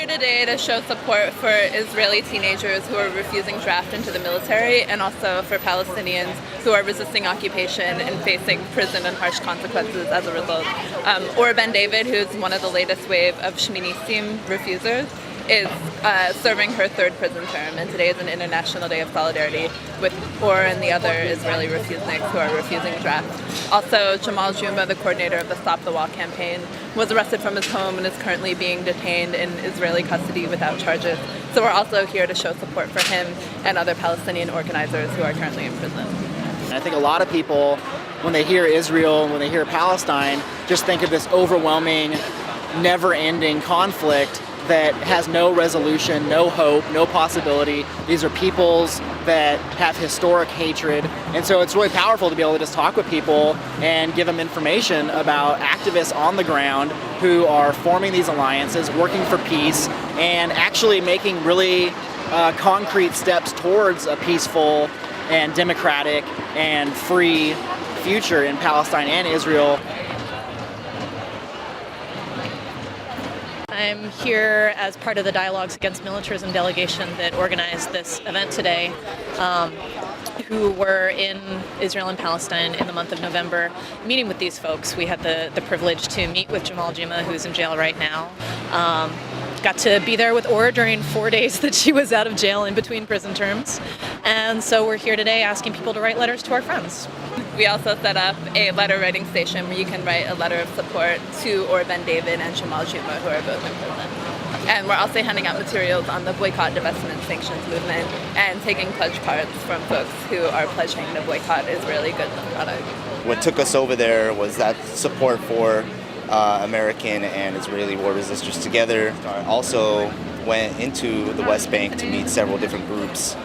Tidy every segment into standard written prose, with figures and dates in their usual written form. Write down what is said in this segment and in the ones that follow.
here today to show support for Israeli teenagers who are refusing draft into the military, and also for Palestinians who are resisting occupation and facing prison and harsh consequences as a result. Or Ben David, who's one of the latest wave of Shministim refusers, is serving her third prison term, and today is an International Day of Solidarity with Or and the other Israeli refuseniks who are refusing draft. Also, Jamal Juma, the coordinator of the Stop the Wall campaign, was arrested from his home and is currently being detained in Israeli custody without charges. So we're also here to show support for him and other Palestinian organizers who are currently in prison. I think a lot of people, when they hear Israel, when they hear Palestine, just think of this overwhelming, never-ending conflict that has no resolution, no hope, no possibility. These are peoples that have historic hatred. And so it's really powerful to be able to just talk with people and give them information about activists on the ground who are forming these alliances, working for peace, and actually making really concrete steps towards a peaceful and democratic and free future in Palestine and Israel. I'm here as part of the Dialogues Against Militarism delegation that organized this event today, who were in Israel and Palestine in the month of November, meeting with these folks. We had the privilege to meet with Jamal Juma, who's in jail right now. Got to be there with Or during 4 days that she was out of jail in between prison terms. And so we're here today asking people to write letters to our friends. We also set up a letter writing station where you can write a letter of support to Or Ben David and Jamal Juma, who are both in prison. And we're also handing out materials on the boycott, divestment, sanctions movement and taking pledge cards from folks who are pledging to boycott Israeli goods and products. What took us over there was that support for American and Israeli war resistors together. Also went into the West Bank to meet several different groups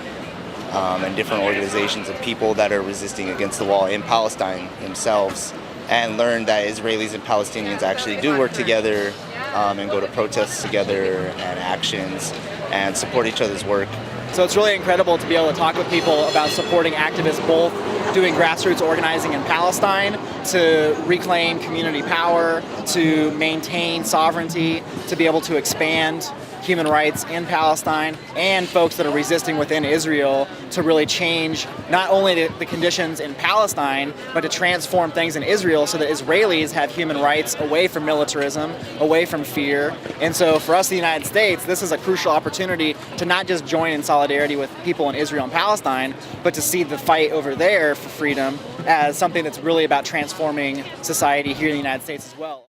and different organizations of people that are resisting against the wall in Palestine themselves, and learned that Israelis and Palestinians actually do work together and go to protests together and actions and support each other's work. So it's really incredible to be able to talk with people about supporting activists both doing grassroots organizing in Palestine to reclaim community power, to maintain sovereignty, to be able to expand human rights in Palestine, and folks that are resisting within Israel to really change not only the conditions in Palestine, but to transform things in Israel so that Israelis have human rights away from militarism, away from fear. And so for us in the United States, this is a crucial opportunity to not just join in solidarity with people in Israel and Palestine, but to see the fight over there for freedom as something that's really about transforming society here in the United States as well.